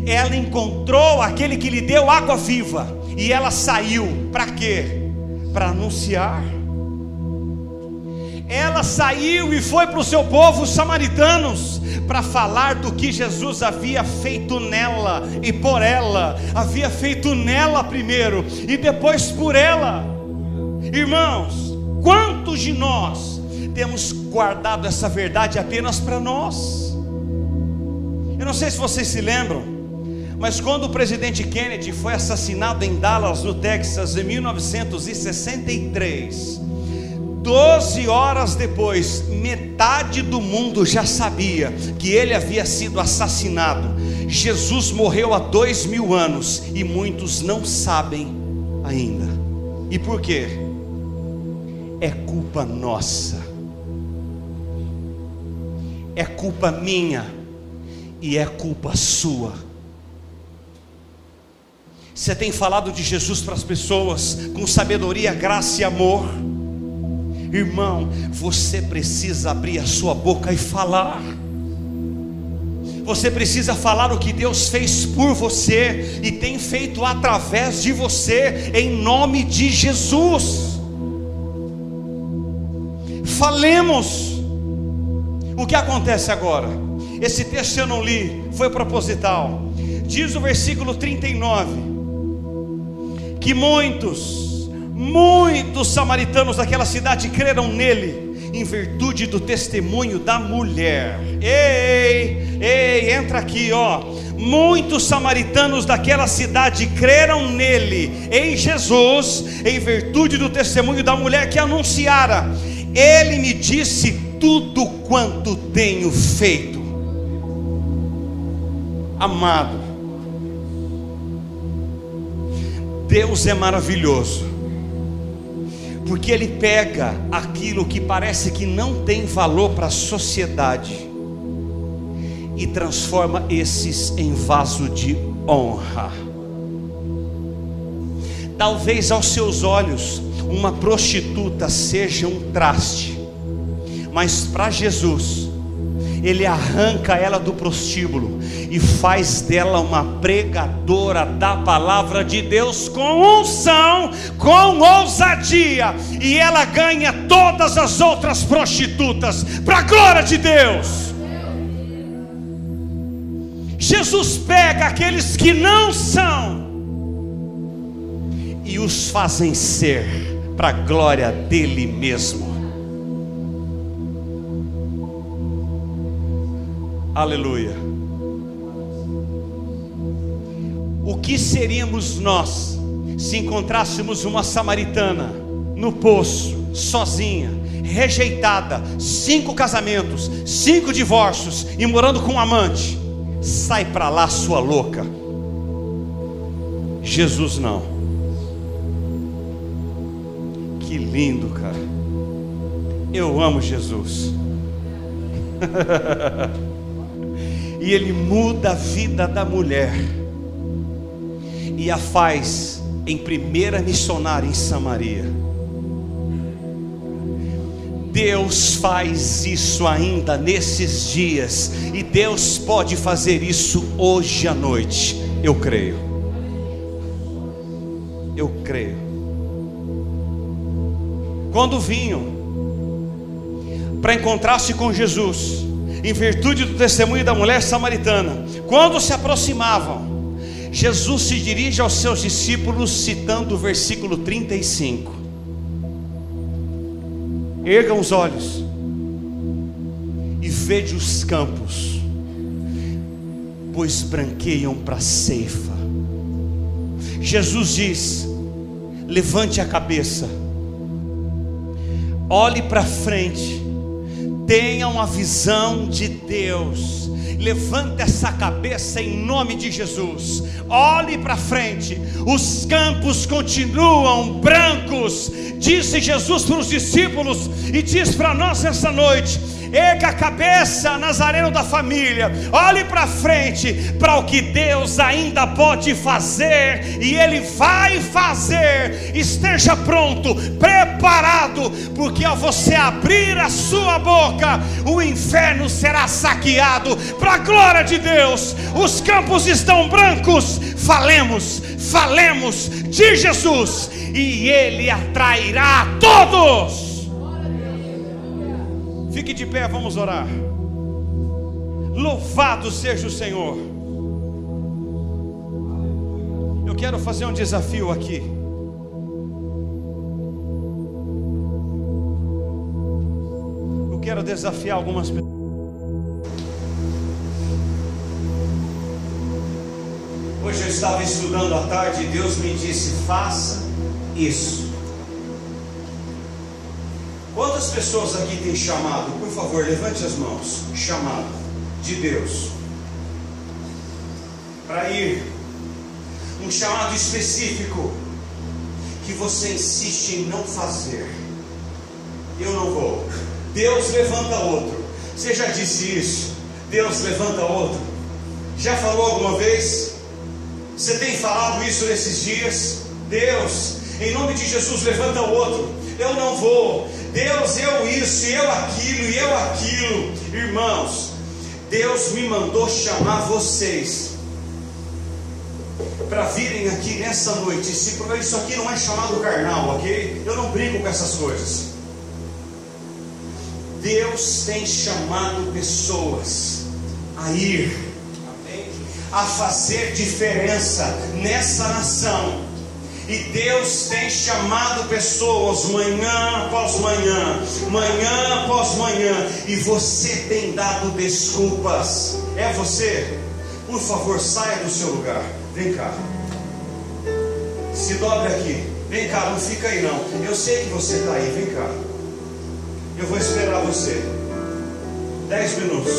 Ela encontrou aquele que lhe deu água viva, e ela saiu, para quê? Para anunciar. Ela saiu e foi para o seu povo, os samaritanos, para falar do que Jesus havia feito nela e por ela. Havia feito nela primeiro e depois por ela. Irmãos, quantos de nós temos guardado essa verdade apenas para nós? Eu não sei se vocês se lembram, mas quando o presidente Kennedy foi assassinado em Dallas, no Texas, em 1963, 12 horas depois, metade do mundo já sabia que ele havia sido assassinado. Jesus morreu há 2000 anos e muitos não sabem ainda. E por quê? É culpa nossa, é culpa minha e é culpa sua. Você tem falado de Jesus para as pessoas com sabedoria, graça e amor? Irmão, você precisa abrir a sua boca e falar. Você precisa falar o que Deus fez por você e tem feito através de você, em nome de Jesus. Falemos. O que acontece agora? Esse texto eu não li, foi proposital. Diz o versículo 39 que muitos samaritanos daquela cidade creram nele, em virtude do testemunho da mulher. Ei, entra aqui, ó. Muitos samaritanos daquela cidade creram nele, em Jesus, em virtude do testemunho da mulher que anunciara: ele me disse tudo quanto tenho feito. Amado, Deus é maravilhoso, porque Ele pega aquilo que parece que não tem valor para a sociedade e transforma esses em vaso de honra. Talvez aos seus olhos uma prostituta seja um traste, mas para Jesus Ele arranca ela do prostíbulo e faz dela uma pregadora da palavra de Deus com unção, com ousadia, e ela ganha todas as outras prostitutas para a glória de Deus. Jesus pega aqueles que não são e os fazem ser para a glória dele mesmo. Aleluia. O que seríamos nós se encontrássemos uma samaritana no poço, sozinha, rejeitada, 5 casamentos, 5 divórcios e morando com um amante? Sai pra lá, sua louca. Jesus não. Que lindo, cara. Eu amo Jesus. E Ele muda a vida da mulher e a faz em primeira missionária em Samaria. Deus faz isso ainda nesses dias, e Deus pode fazer isso hoje à noite. Eu creio. Eu creio. Quando vinham para encontrar-se com Jesus, em virtude do testemunho da mulher samaritana, quando se aproximavam, Jesus se dirige aos seus discípulos citando o versículo 35: ergam os olhos e vede os campos, pois branqueiam para a ceifa. Jesus diz: levante a cabeça, olhe para frente, tenha uma visão de Deus. Levante essa cabeça em nome de Jesus. Olhe para frente. Os campos continuam brancos. Disse Jesus para os discípulos e diz para nós essa noite: erga a cabeça, Nazareno da família. Olhe para frente, para o que Deus ainda pode fazer, e Ele vai fazer. Esteja pronto, preparado, porque ao você abrir a sua boca, o inferno será saqueado. Para a glória de Deus, os campos estão brancos. Falemos de Jesus, e Ele atrairá a todos. Fique de pé, vamos orar. Louvado seja o Senhor. Eu quero fazer um desafio aqui. Eu quero desafiar algumas pessoas. Hoje eu estava estudando à tarde e Deus me disse: faça isso. Quantas pessoas aqui têm chamado? Por favor, levante as mãos. Chamado de Deus para ir. Um chamado específico que você insiste em não fazer. Eu não vou. Deus levanta outro. Você já disse isso? Deus levanta outro. Já falou alguma vez? Você tem falado isso nesses dias? Deus, em nome de Jesus, levanta outro. Eu não vou. Deus, eu isso, e eu aquilo, e eu aquilo. Irmãos, Deus me mandou chamar vocês para virem aqui nessa noite. Isso aqui não é chamado carnal, ok? Eu não brinco com essas coisas. Deus tem chamado pessoas a ir, a fazer diferença nessa nação. E Deus tem chamado pessoas manhã após manhã, manhã após manhã, e você tem dado desculpas. É você? Por favor, saia do seu lugar. Vem cá. Se dobre aqui. Vem cá, não fica aí não. Eu sei que você está aí, vem cá. Eu vou esperar você 10 minutos.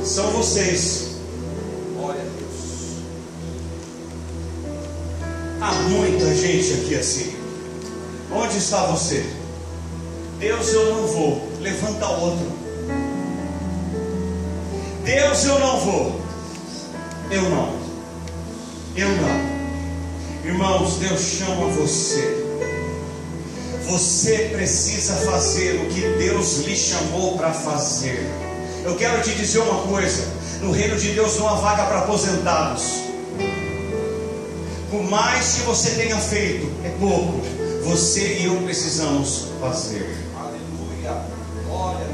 São vocês. Olha, Deus, há muita gente aqui assim. Onde está você? Deus, eu não vou. Levanta outro. Deus, eu não vou. Eu não. Irmãos, Deus chama você. Você precisa fazer o que Deus lhe chamou para fazer. Eu quero te dizer uma coisa: no reino de Deus não há vaga para aposentados. Por mais que você tenha feito, é pouco. Você e eu precisamos fazer. Aleluia. Glória a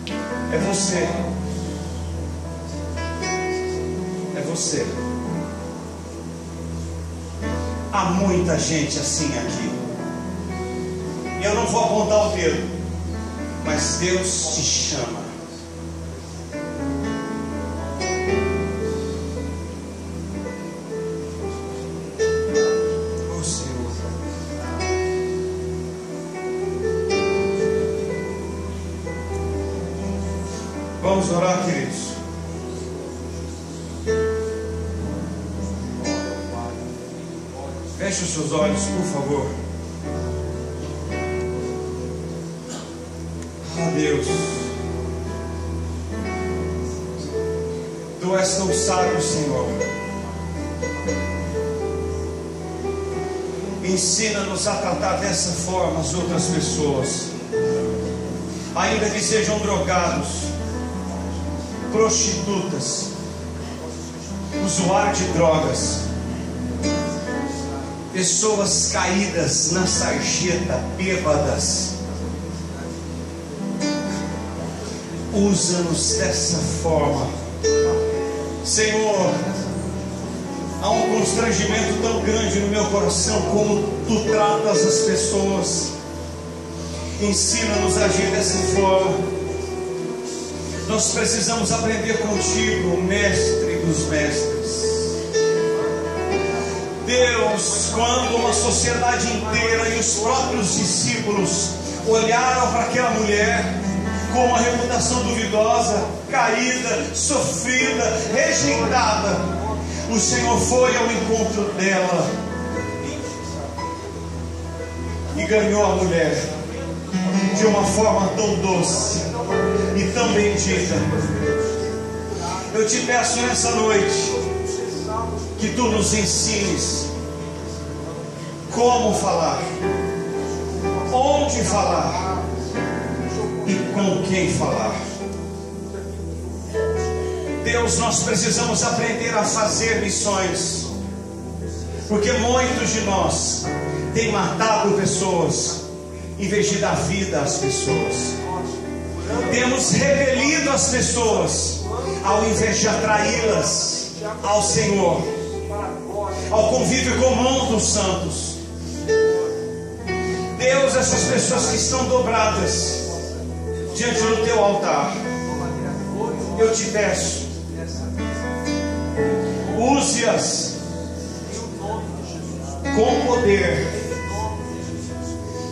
Deus. É você. É você. Há muita gente assim aqui. Eu não vou apontar o dedo, mas Deus te chama. Oh Senhor, vamos orar, queridos. Feche os seus olhos, por favor. Ah, Deus, Tu és tão sábio, Senhor. Ensina-nos a tratar dessa forma as outras pessoas, ainda que sejam drogados, prostitutas, usuários de drogas, pessoas caídas na sarjeta, bêbadas. Usa-nos dessa forma, Senhor. Há um constrangimento tão grande no meu coração como Tu tratas as pessoas. Ensina-nos a agir dessa forma. Nós precisamos aprender contigo, Mestre dos mestres. Deus, quando uma sociedade inteira e os próprios discípulos olharam para aquela mulher com uma reputação duvidosa, caída, sofrida, rejeitada, o Senhor foi ao encontro dela e ganhou a mulher de uma forma tão doce e tão bendita. Eu te peço nessa noite que Tu nos ensines como falar, onde falar e com quem falar. Deus, nós precisamos aprender a fazer missões, porque muitos de nós têm matado pessoas em vez de dar vida às pessoas. Temos repelido as pessoas ao invés de atraí-las ao Senhor, ao convívio comum dos santos. Deus, essas pessoas que estão dobradas diante do Teu altar, eu te peço, use-as com poder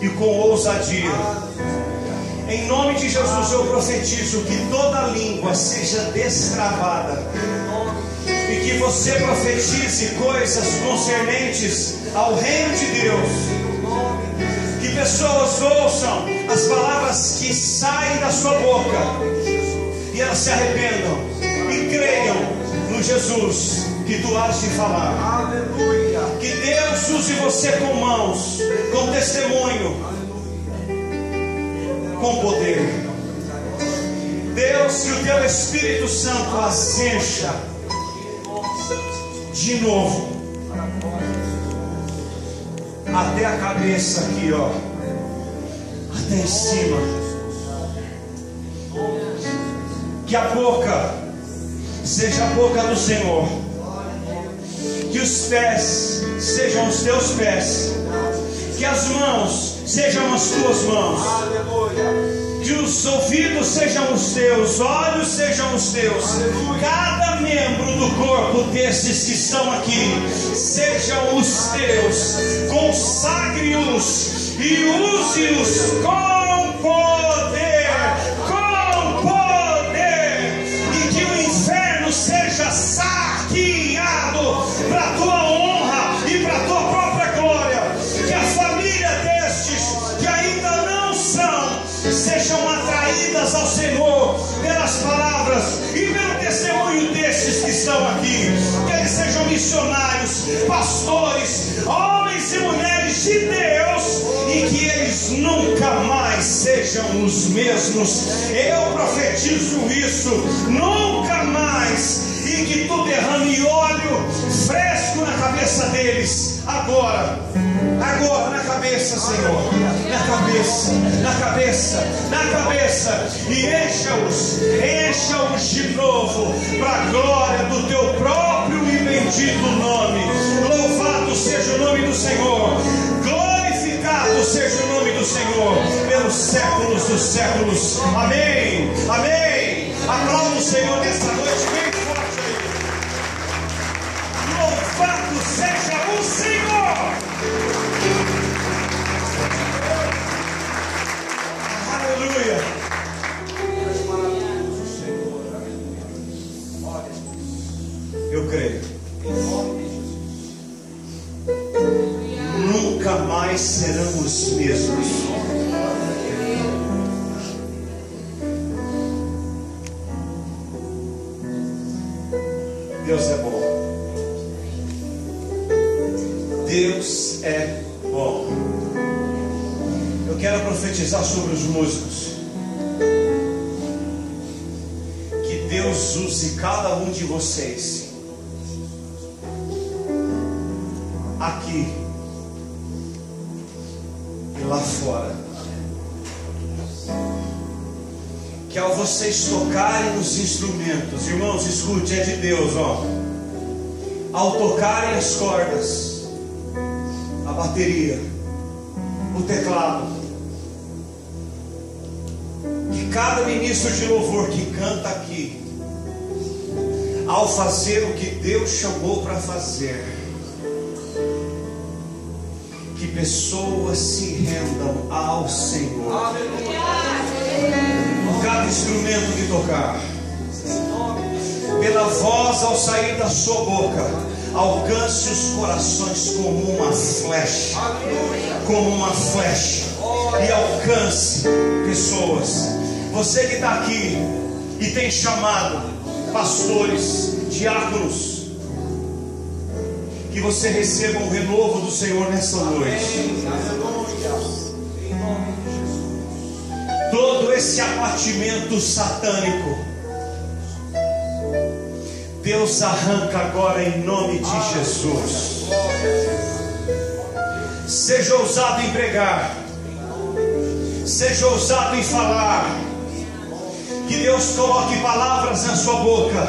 e com ousadia. Em nome de Jesus eu profetizo que toda língua seja destravada e que você profetize coisas concernentes ao reino de Deus. Que pessoas ouçam as palavras que saem da sua boca e elas se arrependam e creiam no Jesus que Tu has de falar. Aleluia. Que Deus use você com mãos, com testemunho, com poder. Deus, que o Teu Espírito Santo as encha de novo, até a cabeça aqui, ó, até em cima. Que a boca seja a boca do Senhor, que os pés sejam os Teus pés, que as mãos sejam as Tuas mãos, que os ouvidos sejam os Teus, olhos sejam os Teus, cada membro do corpo desses que estão aqui sejam os Teus. Consagre-os e use-os com poder, e que o inferno seja saqueado para a Tua honra e para a Tua própria glória. Que a família destes que ainda não são sejam atraídas ao Senhor pelas palavras e pelo testemunho destes que estão aqui. Que eles sejam missionários, pastores, homens e mulheres de Deus, e que eles nunca mais sejam os mesmos. Eu profetizo isso, nunca mais. E que Tu derrame óleo fresco na cabeça deles, agora, na cabeça, Senhor, na cabeça, e encha-os de novo, para a glória do Teu próprio e bendito nome. Louvado seja o nome do Senhor, glorificado seja o nome do Senhor, pelos séculos dos séculos. Amém, amém. Aplauda o Senhor nesta noite bem forte aí. Louvado seja o Senhor. Aleluia. Eu creio. Nunca mais serão os mesmos. Deus é bom. Deus é bom. quero profetizar sobre os músicos. Que Deus use cada um de vocês aqui e lá fora. Que ao vocês tocarem os instrumentos, irmãos, escute, é de Deus, ó. Ao tocarem as cordas, a bateria, o teclado, que cada ministro de louvor que canta aqui, ao fazer o que Deus chamou para fazer, que pessoas se rendam ao Senhor. Por cada instrumento que tocar, pela voz ao sair da sua boca, alcance os corações como uma flecha, como uma flecha, e alcance pessoas. Você que está aqui e tem chamado pastores, diáconos, que você receba um renovo do Senhor nessa noite. Todo esse abatimento satânico, Deus arranca agora em nome de Jesus. Seja ousado em pregar, seja ousado em falar. Que Deus coloque palavras na sua boca,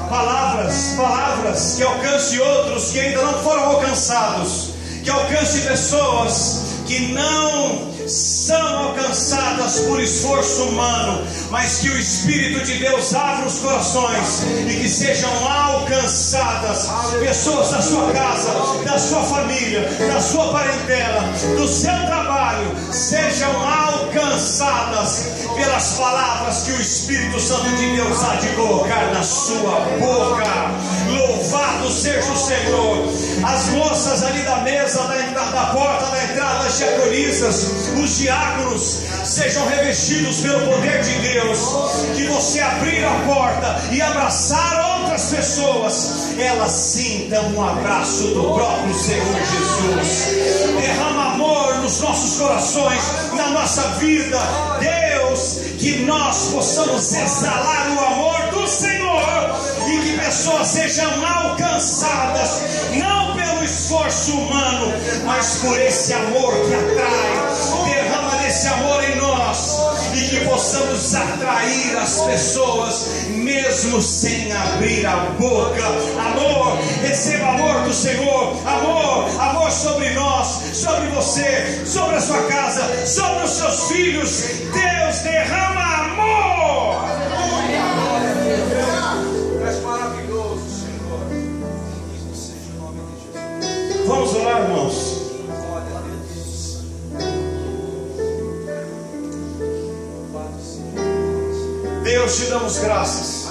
palavras que alcance outros que ainda não foram alcançados, que alcance pessoas que não são alcançadas por esforço humano, mas que o Espírito de Deus abra os corações e que sejam alcançadas pessoas da sua casa, da sua família, da sua parentela, do seu trabalho, sejam alcançadas pelas palavras que o Espírito Santo de Deus há de colocar na sua boca. Louvado seja o Senhor. As moças ali da mesa, da porta da entrada, as diaconisas, os diáconos, sejam revestidos pelo poder de Deus. Que você abrir a porta e abraçar outras pessoas, elas sintam um abraço do próprio Senhor Jesus. Derrama amor nos nossos corações, na nossa vida, Deus, que nós possamos exalar o amor do Senhor e que pessoas sejam alcançadas, não pelo esforço humano, mas por esse amor que atrai. Derrama desse amor em nós e que possamos atrair as pessoas mesmo sem abrir a boca. Amor, receba amor do Senhor. Amor sobre nós, sobre você, sobre a sua casa, sobre os seus filhos. Deus derrama amor. És maravilhoso, Senhor. Bendito seja o nome de Jesus. Vamos orar, irmãos. Deus, te damos graças,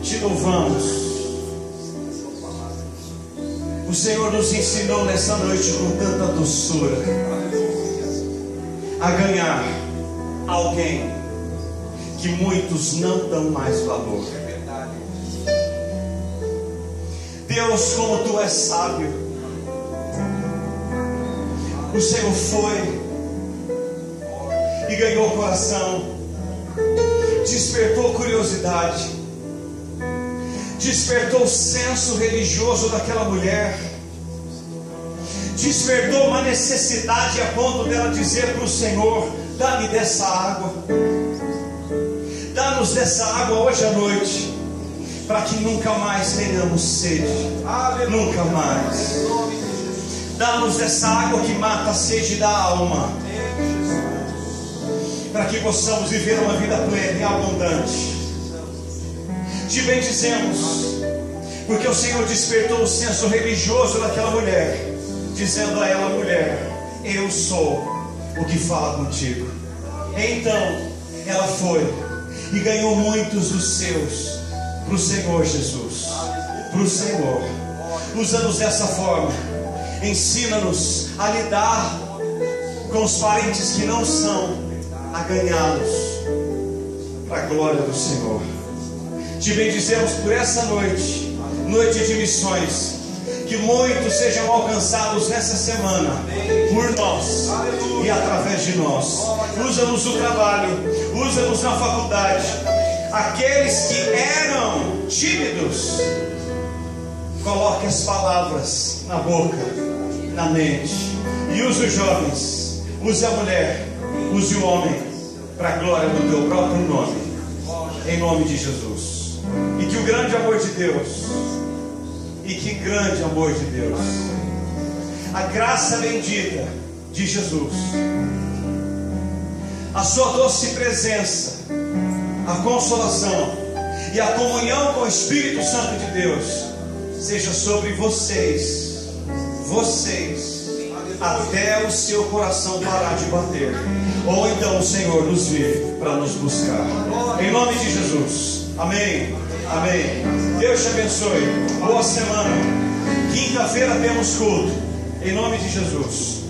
te louvamos. O Senhor nos ensinou nessa noite com tanta doçura a ganhar alguém que muitos não dão mais valor. Deus, como tu és sábio, o Senhor foi e ganhou o coração, despertou curiosidade, despertou o senso religioso daquela mulher, despertou uma necessidade a ponto dela dizer para o Senhor: dá-me dessa água, dá-nos dessa água hoje à noite, para que nunca mais tenhamos sede. Nunca mais. Dá-nos dessa água que mata a sede da alma, para que possamos viver uma vida plena e abundante. Te bendizemos, porque o Senhor despertou o senso religioso daquela mulher, dizendo a ela: mulher, eu sou o que fala contigo. Então ela foi e ganhou muitos dos seus para o Senhor Jesus, para o Senhor. Usa-nos dessa forma, ensina-nos a lidar com os parentes que não são, a ganhá-los para a glória do Senhor. Te bendizemos por essa noite, noite de missões. Que muitos sejam alcançados nessa semana por nós e através de nós. Usa-nos no trabalho, usa-nos na faculdade. Aqueles que eram tímidos, coloque as palavras na boca, na mente. E use os jovens, use a mulher, use o homem, para a glória do teu próprio nome, em nome de Jesus. E que o grande amor de Deus, e que grande amor de Deus, a graça bendita de Jesus, a sua doce presença, a consolação e a comunhão com o Espírito Santo de Deus seja sobre vocês, até o seu coração parar de bater, ou então o Senhor nos vir para nos buscar, em nome de Jesus. Amém, amém. Deus te abençoe, boa semana. Quinta-feira temos culto, em nome de Jesus.